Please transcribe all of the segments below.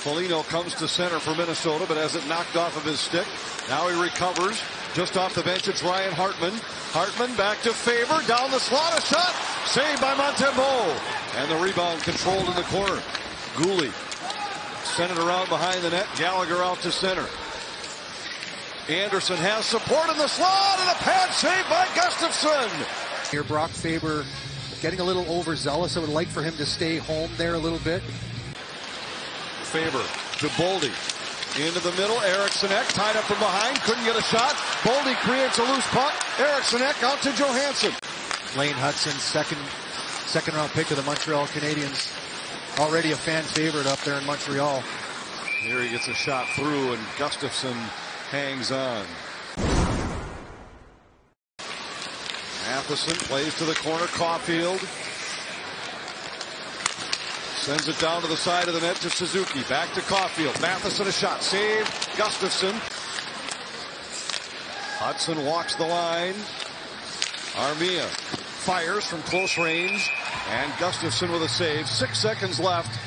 Foligno comes to center for Minnesota, but has it knocked off of his stick. Now he recovers. Just off the bench, it's Ryan Hartman. Hartman back to Faber. Down the slot, a shot. Saved by Montembeault. And the rebound controlled in the corner. Gooley sent it around behind the net. Gallagher out to center. Anderson has support in the slot, and a pad save by Gustafsson. Here, Brock Faber getting a little overzealous. I would like for him to stay home there a little bit. Faber to Boldy. Into the middle, Eriksson Ek tied up from behind, couldn't get a shot. Boldy creates a loose puck. Eriksson Ek out to Johansson. Lane Hudson, second round pick of the Montreal Canadiens. Already a fan favorite up there in Montreal. Here he gets a shot through, and Gustafsson hangs on. Matheson plays to the corner. Caulfield sends it down to the side of the net to Suzuki. Back to Caulfield. Matheson a shot. Save. Gustafsson. Hudson walks the line. Armia fires from close range. And Gustafsson with a save. 6 seconds left.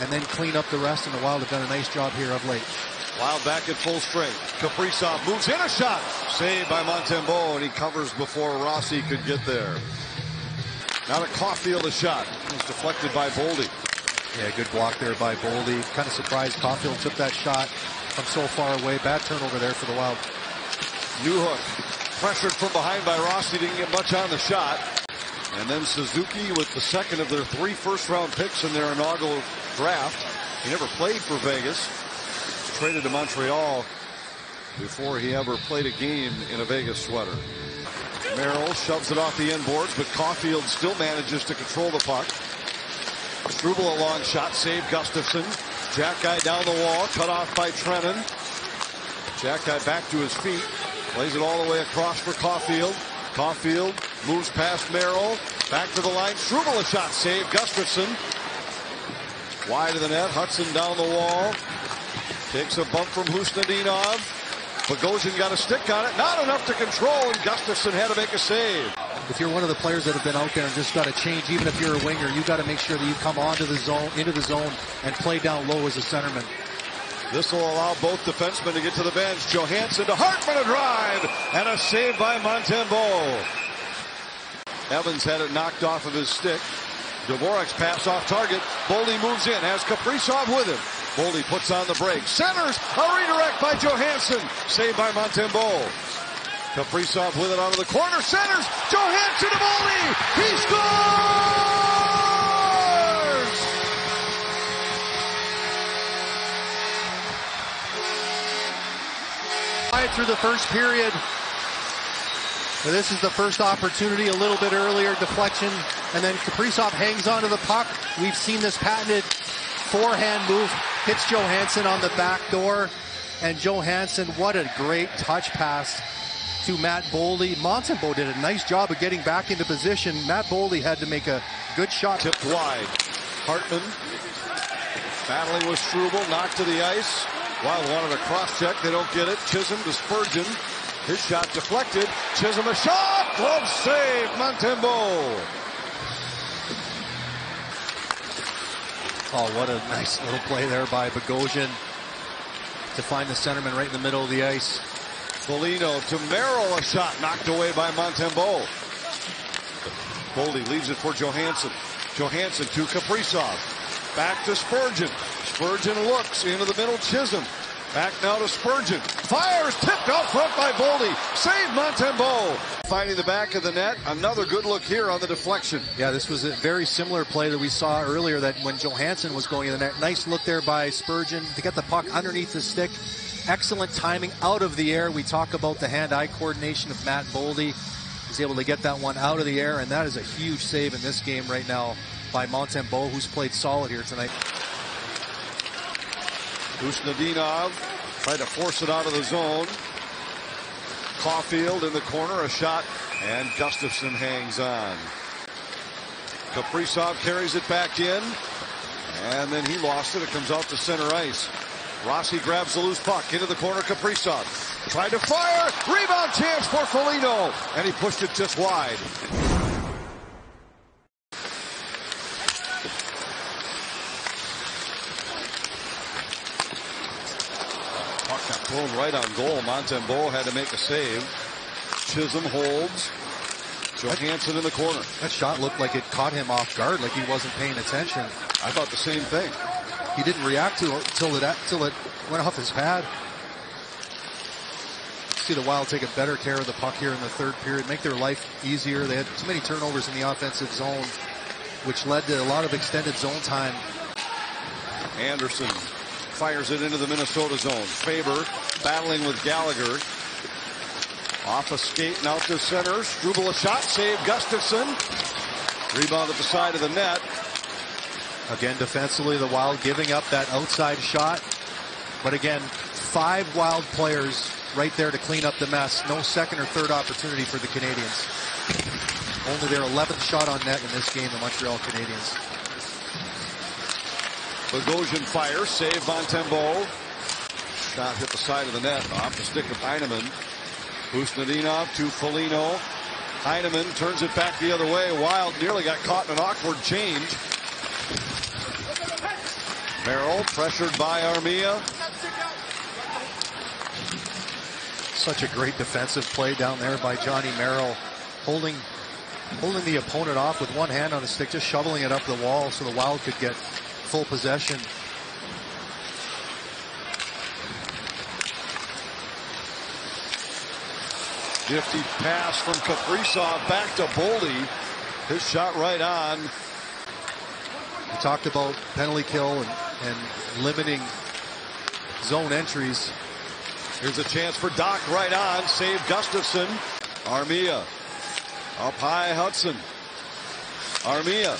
And then clean up the rest, and the Wild have done a nice job here of late. Wild back at full strength. Kaprizov moves in, a shot. Saved by Montembeault, and he covers before Rossi could get there. Now to Caulfield, a shot. It was deflected by Boldy. Yeah, good block there by Boldy. Kind of surprised Caulfield took that shot from so far away. Bad turnover there for the Wild. Newhook pressured from behind by Rossi. Didn't get much on the shot. And then Suzuki with the second of their 3 first-round picks in their inaugural draft. He never played for Vegas. Traded to Montreal before he ever played a game in a Vegas sweater. Merrill shoves it off the end boards, but Caulfield still manages to control the puck. Struble a long shot, save Gustafsson. Jack guy down the wall, cut off by Trennan. Jack guy back to his feet, plays it all the way across for Caulfield. Caulfield moves past Merrill, back to the line. Struble a shot, save Gustafsson. Wide of the net, Hudson down the wall. Takes a bump from Husnudinov. Bogosian got a stick on it. Not enough to control, and Gustafsson had to make a save. If you're one of the players that have been out there and just got to change, even if you're a winger, you got to make sure that you come onto the zone, into the zone, and play down low as a centerman. This will allow both defensemen to get to the bench. Johansson to Hartman, a drive, and a save by Montembeault. Evans had it knocked off of his stick. Dvorak's pass off target. Boldy moves in, has Kaprizov with him. Boldy puts on the break. Centers, a redirect by Johansson. Saved by Montembeault. Kaprizov with it out of the corner. Centers, Johansson to Boldy. He scores! Right through the first period. This is the first opportunity, a little bit earlier, deflection, and then Kaprizov hangs onto the puck. We've seen this patented forehand move, hits Johansson on the back door, and Johansson, what a great touch pass to Matt Boldy. Montembeault did a nice job of getting back into position. Matt Boldy had to make a good shot. Tipped wide. Hartman battling with Struble, knocked to the ice. Wild wanted a cross-check, they don't get it. Chisholm to Spurgeon. His shot deflected. Chisholm a shot. Glove save. Montembeault. Oh, what a nice little play there by Bogosian to find the centerman right in the middle of the ice. Foligno to Merrill, a shot knocked away by Montembeault. Boldy leaves it for Johansson. Johansson to Kaprizov. Back to Spurgeon. Spurgeon looks into the middle. Chisholm. Back now to Spurgeon. Fires, tipped out front by Boldy. Save Montembeault. Finding the back of the net. Another good look here on the deflection. Yeah, this was a very similar play that we saw earlier, that when Johansson was going in the net. Nice look there by Spurgeon to get the puck underneath the stick. Excellent timing out of the air. We talk about the hand-eye coordination of Matt Boldy. He's able to get that one out of the air, and that is a huge save in this game right now by Montembeault, who's played solid here tonight. Husnudinov tried to force it out of the zone. Caulfield in the corner, a shot, and Gustafsson hangs on. Kaprizov carries it back in, and then he lost it. It comes out to center ice. Rossi grabs the loose puck into the corner. Kaprizov tried to fire. Rebound chance for Foligno, and he pushed it just wide. thrown right on goal. Montembeault had to make a save. Chisholm holds. Johansson in the corner. That shot looked like it caught him off guard, like he wasn't paying attention. I thought the same thing. He didn't react to it till it went off his pad. See the Wild take a better care of the puck here in the third period, make their life easier. They had too many turnovers in the offensive zone, which led to a lot of extended zone time. Anderson fires it into the Minnesota zone. Faber battling with Gallagher. Off a skate and out to center. Struble a shot, save Gustafsson. Rebound at the side of the net. Again, defensively, the Wild giving up that outside shot. But again, 5 Wild players right there to clean up the mess. No second or third opportunity for the Canadians. Only their 11th shot on net in this game, the Montreal Canadiens. Bogosian fires, save Montembeault. Shot hit the side of the net, off the stick of Heineman. Usnadinov to Foligno. Heineman turns it back the other way. Wild nearly got caught in an awkward change. Merrill pressured by Armia. Such a great defensive play down there by Johnny Merrill, holding the opponent off with one hand on his stick, just shoveling it up the wall so the Wild could get full possession. Nifty pass from Kaprizov back to Boldy. His shot right on. We talked about penalty kill and limiting zone entries. Here's a chance for Doc right on. Save Gustafsson. Armia. Up high Hudson. Armia.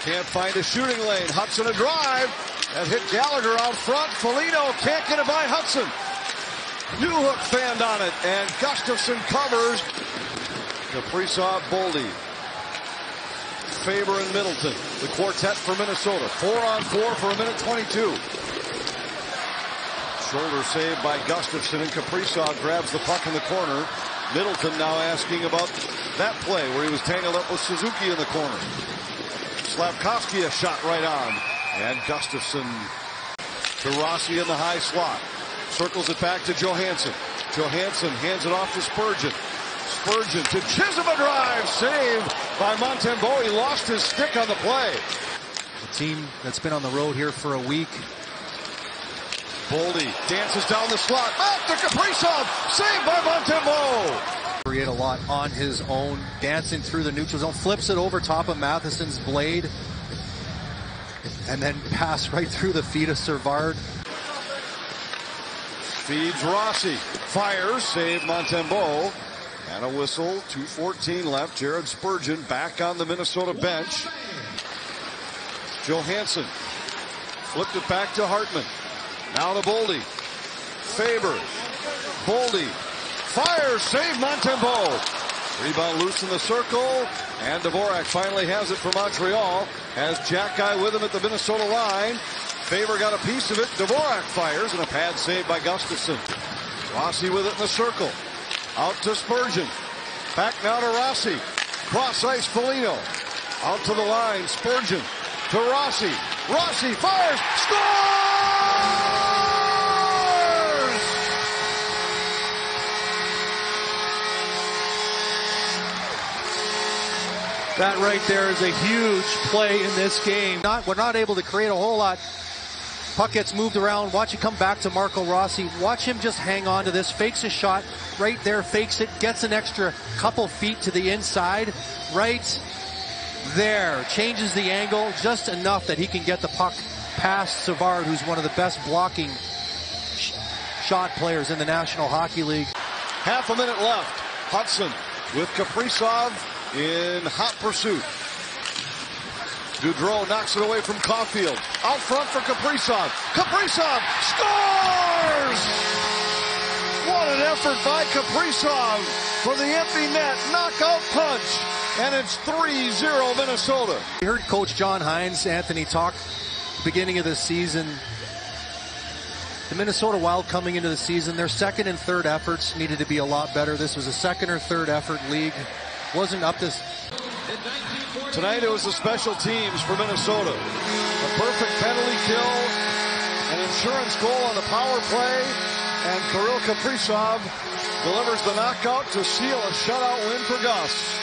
Can't find a shooting lane. Hudson a drive. That hit Gallagher out front. Foligno can't get it by Hudson. Newhook fanned on it. And Gustafsson covers. Kaprizov, Boldy. Faber and Middleton. The quartet for Minnesota. 4-on-4 for a minute 22. Shoulder save by Gustafsson, and Kaprizov grabs the puck in the corner. Middleton now asking about that play where he was tangled up with Suzuki in the corner. Slavkovsky a shot right on. And Gustafsson to Rossi in the high slot. Circles it back to Johansson. Johansson hands it off to Spurgeon. Spurgeon to Chisholm, a drive. Save by Montembeault. He lost his stick on the play. A team that's been on the road here for a week. Boldy dances down the slot. Back to Kaprizov. Saved by Montembeault. Create a lot on his own. Dancing through the neutral zone. Flips it over top of Matheson's blade. And then pass right through the feet of Servard. Feeds Rossi. Fires. Save Montembeault. And a whistle. 2:14 left. Jared Spurgeon back on the Minnesota bench. Johansson. Flipped it back to Hartman. Now to Boldy. Faber. Boldy. Fires. Save Montembeault. Rebound loose in the circle. And Dvorak finally has it for Montreal. Has Jack Guy with him at the Minnesota line. Faber got a piece of it. Dvorak fires. And a pad save by Gustafsson. Rossi with it in the circle. Out to Spurgeon. Back now to Rossi. Cross ice Foligno. Out to the line. Spurgeon to Rossi. Rossi fires. Scores! That right there is a huge play in this game. We're not able to create a whole lot. Puck gets moved around. Watch it come back to Marco Rossi. Watch him just hang on to this. Fakes a shot right there. Fakes it. Gets an extra couple feet to the inside. Right there. Changes the angle just enough that he can get the puck past Savard, who's one of the best blocking shot players in the National Hockey League. Half a minute left. Hudson with Kaprizov in hot pursuit. Goudreau knocks it away from Caulfield. Out front for Kaprizov. Kaprizov scores! What an effort by Kaprizov for the empty net knockout punch. And it's 3-0 Minnesota. We heard Coach John Hines, Anthony, talk beginning of the season. The Minnesota Wild coming into the season, their second and third efforts needed to be a lot better. This was a second or third effort league. Wasn't up this. Tonight it was the special teams for Minnesota. A perfect penalty kill An insurance goal on the power play, and Kirill Kaprizov delivers the knockout to seal a shutout win for Gus.